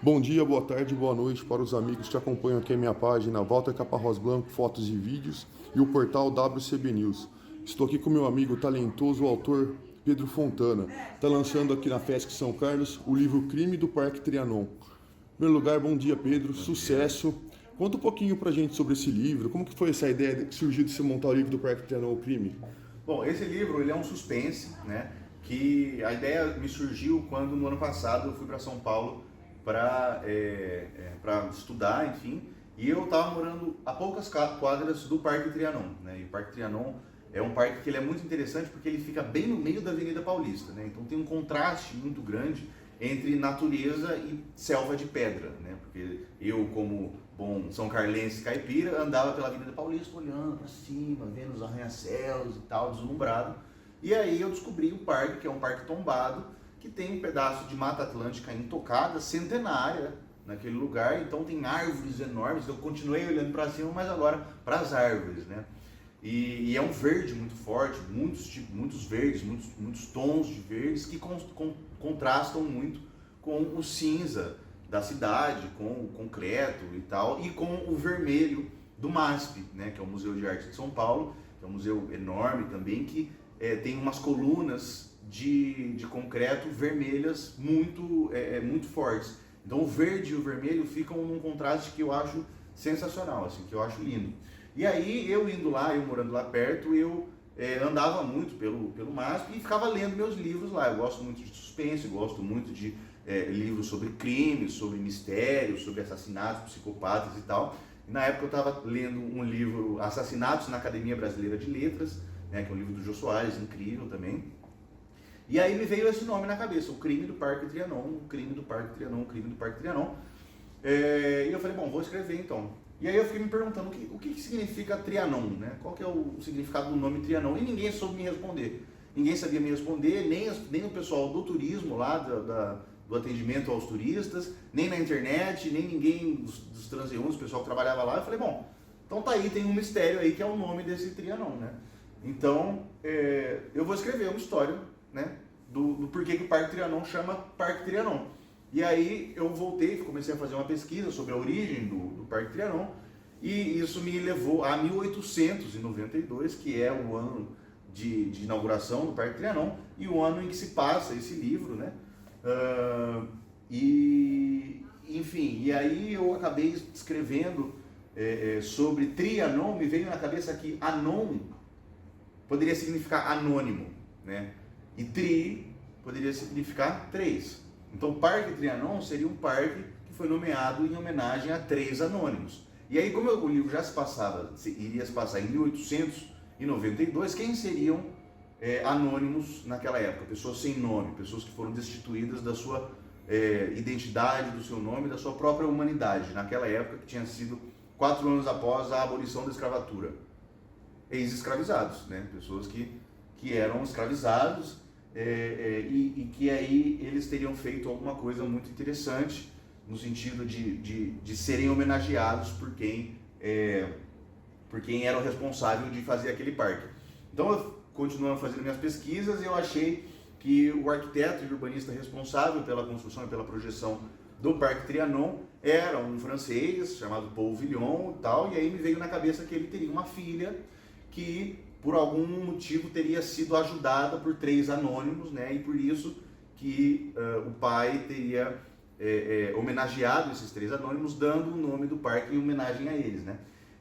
Bom dia, boa tarde, boa noite para os amigos que acompanham aqui a minha página Walter Caparrós Blanco, Fotos e Vídeos e o portal WCB News. Estou aqui com meu amigo talentoso autor Pedro Fontana. Está lançando aqui na FESC São Carlos o livro Crime do Parque Trianon. Em primeiro lugar, bom dia Pedro, sucesso. Conta um pouquinho pra gente sobre esse livro, como que foi essa ideia que surgiu de se montar o livro do Parque Trianon, o Crime? Bom, esse livro ele é um suspense, né? Que a ideia me surgiu quando no ano passado eu fui para São Paulo para estudar, enfim, e eu estava morando a poucas quadras do Parque Trianon, né? E o Parque Trianon é um parque que ele é muito interessante porque ele fica bem no meio da Avenida Paulista, né? Então tem um contraste muito grande entre natureza e selva de pedra, né? Porque eu, como bom são carlense caipira, andava pela Avenida Paulista olhando para cima, vendo os arranha-céus e tal, deslumbrado. E aí eu descobri o parque, que é um parque tombado, que tem um pedaço de Mata Atlântica intocada, centenária, naquele lugar. Então tem árvores enormes. Eu continuei olhando para cima, mas agora para as árvores, né? E é um verde muito forte, muitos verdes, muitos tons de verdes que contrastam muito com o cinza da cidade, com o concreto e tal, e com o vermelho do MASP, né, que é o Museu de Arte de São Paulo, que é um museu enorme também, que tem umas colunas de concreto vermelhas muito fortes. Então o verde e o vermelho ficam num contraste que eu acho sensacional, assim, que eu acho lindo. E aí, eu indo lá, eu morando lá perto, eu andava muito pelo MASP e ficava lendo meus livros lá. Eu gosto muito de suspense, gosto muito de livros sobre crimes, sobre mistérios, sobre assassinatos, psicopatas e tal. E na época eu estava lendo um livro, Assassinatos na Academia Brasileira de Letras, né, que é um livro do Jô Soares, incrível também. E aí me veio esse nome na cabeça, o Crime do Parque Trianon, o Crime do Parque Trianon, o Crime do Parque Trianon. E eu falei, bom, vou escrever então. E aí eu fiquei me perguntando o que significa Trianon, né? Qual que é o significado do nome Trianon? E ninguém soube me responder. Ninguém sabia me responder, nem o pessoal do turismo lá, do atendimento aos turistas, nem na internet, nem ninguém dos transeuntes, o pessoal que trabalhava lá. Eu falei, bom, então tá aí, tem um mistério aí que é o nome desse Trianon, né? Então, eu vou escrever uma história, né, do porquê que o Parque Trianon chama Parque Trianon. E aí eu voltei, comecei a fazer uma pesquisa sobre a origem do Parque Trianon, e isso me levou a 1892, que é o ano de inauguração do Parque Trianon, e o ano em que se passa esse livro, né? Enfim, e aí eu acabei escrevendo sobre Trianon, me veio na cabeça que Anon poderia significar anônimo, né? E Tri poderia significar três. Então, Parque Trianon seria um parque que foi nomeado em homenagem a três anônimos. E aí, como o livro já iria se passar em 1892, quem seriam anônimos naquela época? Pessoas sem nome, pessoas que foram destituídas da sua identidade, do seu nome, da sua própria humanidade, naquela época que tinha sido 4 anos após a abolição da escravatura. Ex-escravizados, né? Pessoas que eram escravizados, e que aí eles teriam feito alguma coisa muito interessante no sentido de serem homenageados por quem era o responsável de fazer aquele parque. Então, eu continuando fazendo minhas pesquisas, eu achei que o arquiteto e urbanista responsável pela construção e pela projeção do Parque Trianon era um francês chamado Paul Villon e tal, e aí me veio na cabeça que ele teria uma filha que por algum motivo teria sido ajudada por três anônimos, né? E por isso que o pai teria homenageado esses três anônimos, dando o nome do parque em homenagem a eles, né?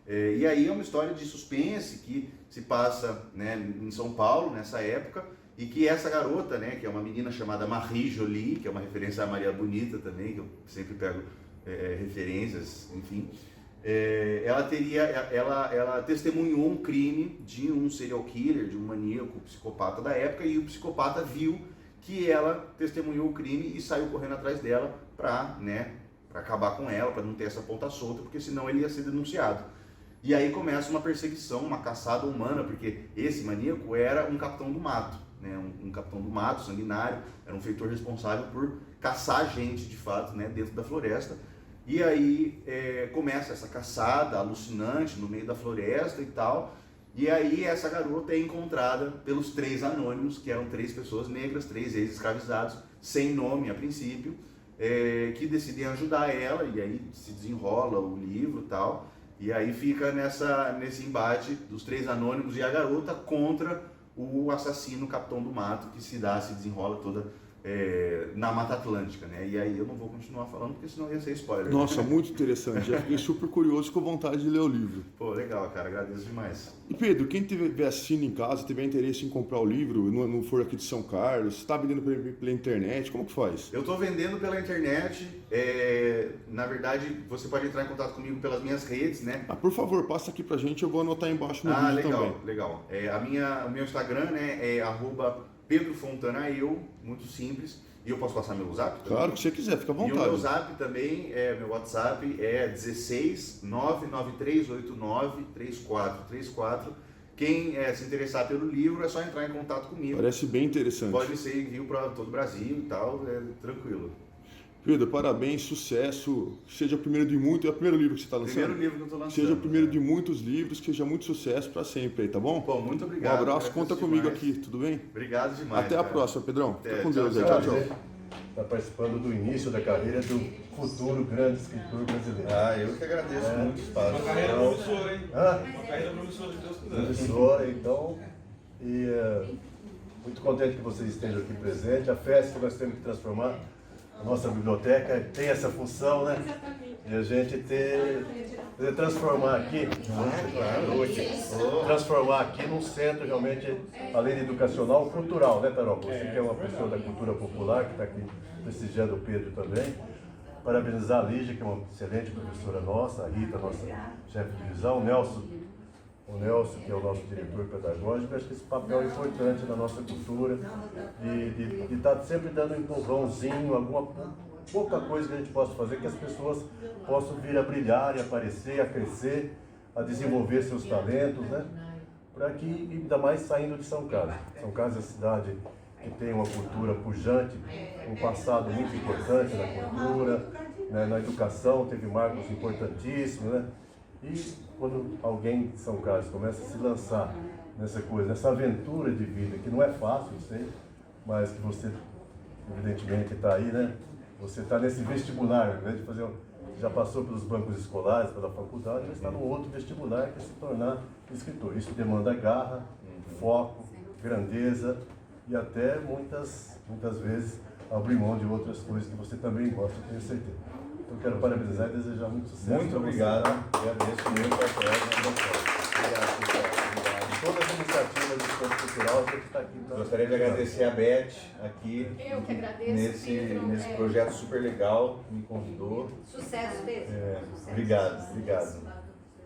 E aí é uma história de suspense que se passa, né, em São Paulo nessa época, e que essa garota, né, que é uma menina chamada Marie Jolie, que é uma referência a Maria Bonita também, que eu sempre pego referências, enfim. Ela testemunhou um crime de um serial killer, de um maníaco psicopata da época, e o psicopata viu que ela testemunhou o crime e saiu correndo atrás dela para acabar com ela, para não ter essa ponta solta, porque senão ele ia ser denunciado. E aí começa uma perseguição, uma caçada humana, porque esse maníaco era um capitão do mato, né? Um capitão do mato, sanguinário, era um feitor responsável por caçar gente, de fato, né, dentro da floresta. E aí começa essa caçada alucinante no meio da floresta e tal. E aí essa garota é encontrada pelos três anônimos, que eram três pessoas negras, três ex-escravizados, sem nome a princípio, que decidem ajudar ela, e aí se desenrola o livro e tal, e aí fica nesse embate dos 3 anônimos e a garota contra o assassino Capitão do Mato, que se desenrola toda na Mata Atlântica, né? E aí eu não vou continuar falando, porque senão ia ser spoiler. Nossa, muito interessante. Já fiquei super curioso com vontade de ler o livro. Pô, legal, cara, agradeço demais. E Pedro, quem estiver assistindo em casa, tiver interesse em comprar o livro, não for aqui de São Carlos, está vendendo pela internet, como que faz? Eu estou vendendo pela internet, na verdade você pode entrar em contato comigo pelas minhas redes, né? Por favor, passa aqui pra gente, eu vou anotar embaixo no vídeo legal, também. Legal. O meu Instagram, né, é @PedroFontanaEu, muito simples. E eu posso passar meu zap também? Claro que você quiser, fica à vontade. E o meu zap também, meu WhatsApp é 16 99389 3434. Quem se interessar pelo livro é só entrar em contato comigo. Parece bem interessante. Pode ser envio para todo o Brasil e tal, tranquilo. Pedro, parabéns, sucesso, seja o primeiro de muitos, é o primeiro livro que você está lançando? Primeiro livro que eu estou lançando. Seja o primeiro de muitos livros, que seja muito sucesso para sempre aí, tá bom? Pô, muito obrigado. Um abraço, conta comigo aqui, tudo bem? Obrigado demais. Até a próxima, Pedrão. Fica com Deus aí, tchau. tchau. Está participando do início da carreira do futuro grande escritor brasileiro. Eu que agradeço muito o espaço. Uma carreira promissora, hein? Uma carreira promissora, se Deus quiser. Promissora, então. Muito contente que vocês estejam aqui presentes. A festa que nós temos que transformar. A nossa biblioteca tem essa função, né? E a gente transformar aqui, transformar aqui num centro realmente, além de educacional, cultural, né, Tarol? Você que é uma pessoa da cultura popular, que está aqui prestigiando o Pedro também. Parabenizar a Lígia, que é uma excelente professora nossa, a Rita, nossa chefe de divisão, o Nelson, que é o nosso diretor pedagógico. Acho que esse papel é importante na nossa cultura, de estar sempre dando um empurrãozinho, alguma pouca coisa que a gente possa fazer, que as pessoas possam vir a brilhar e aparecer, a crescer, a desenvolver seus talentos, né? Para que, ainda mais saindo de São Carlos. São Carlos é uma cidade que tem uma cultura pujante, um passado muito importante na cultura, né? Na educação, teve marcos importantíssimos, né? E quando alguém de São Carlos começa a se lançar nessa coisa, nessa aventura de vida, que não é fácil, eu sei, mas que você, evidentemente, está aí, né? Você está nesse vestibular, ao invés de fazer, já passou pelos bancos escolares, pela faculdade, já está no outro vestibular, que é se tornar escritor. Isso demanda garra, foco, grandeza e até muitas vezes abrir mão de outras coisas que você também gosta, eu tenho certeza. Então quero parabenizar e desejar muito sucesso. Muito obrigado. Agradeço muito a Obrigado. Todas as iniciativas do Centro Cultural, a gente está aqui. Gostaria de agradecer a Beth aqui. Eu que agradeço, Pedro. Nesse projeto super legal, que me convidou. Sucesso, Pedro. Sucesso. Obrigado.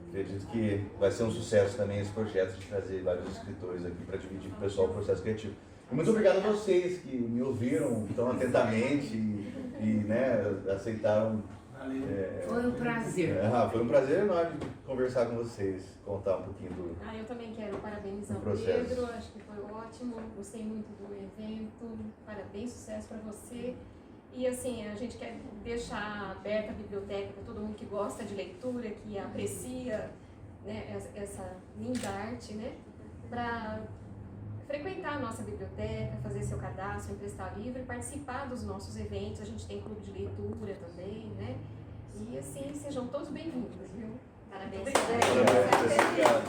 Acredito que vai ser um sucesso também esse projeto de trazer vários escritores aqui para dividir com o pessoal o processo criativo. E muito obrigado a vocês que me ouviram tão atentamente e aceitaram. Foi um prazer. Foi um prazer enorme conversar com vocês, contar um pouquinho do. Eu também quero parabenizar o processo. Pedro, acho que foi ótimo, gostei muito do evento, parabéns, sucesso para você. E assim, a gente quer deixar aberta a biblioteca para todo mundo que gosta de leitura, que aprecia, né, essa linda arte, né, para frequentar a nossa biblioteca, fazer seu cadastro, emprestar livro e participar dos nossos eventos. A gente tem clube de leitura também, né? E assim, sejam todos bem-vindos, viu? Parabéns. Obrigado.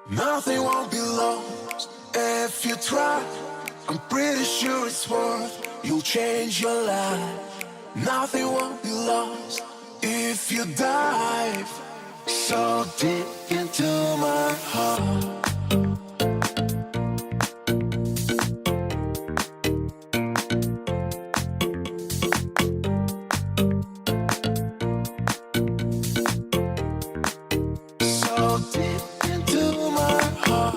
Nothing won't be lost if you try. I'm pretty sure it's worth. You'll change your life. Nothing won't be lost if you dive so deep into my heart. So deep into my heart.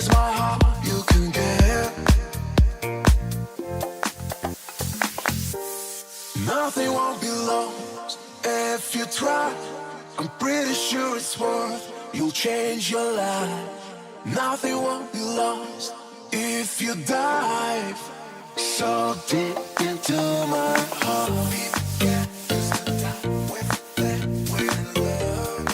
Here's my heart, you can get. Nothing won't be lost if you try. I'm pretty sure it's worth. You'll change your life. Nothing won't be lost if you dive so deep into my heart. Get used to die with that weird love.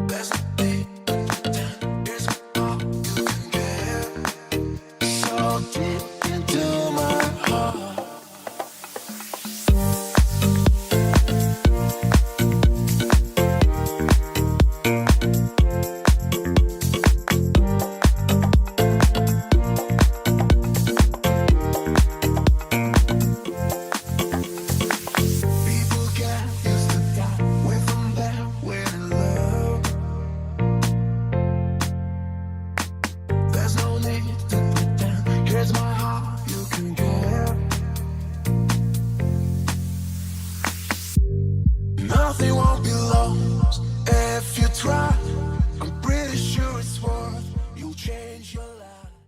There's no need to pretend. Here's all you can get. So deep into my heart. People get used to die with them there, weird love. There's no need to pretend. Here's my heart, you can get. Nothing won't be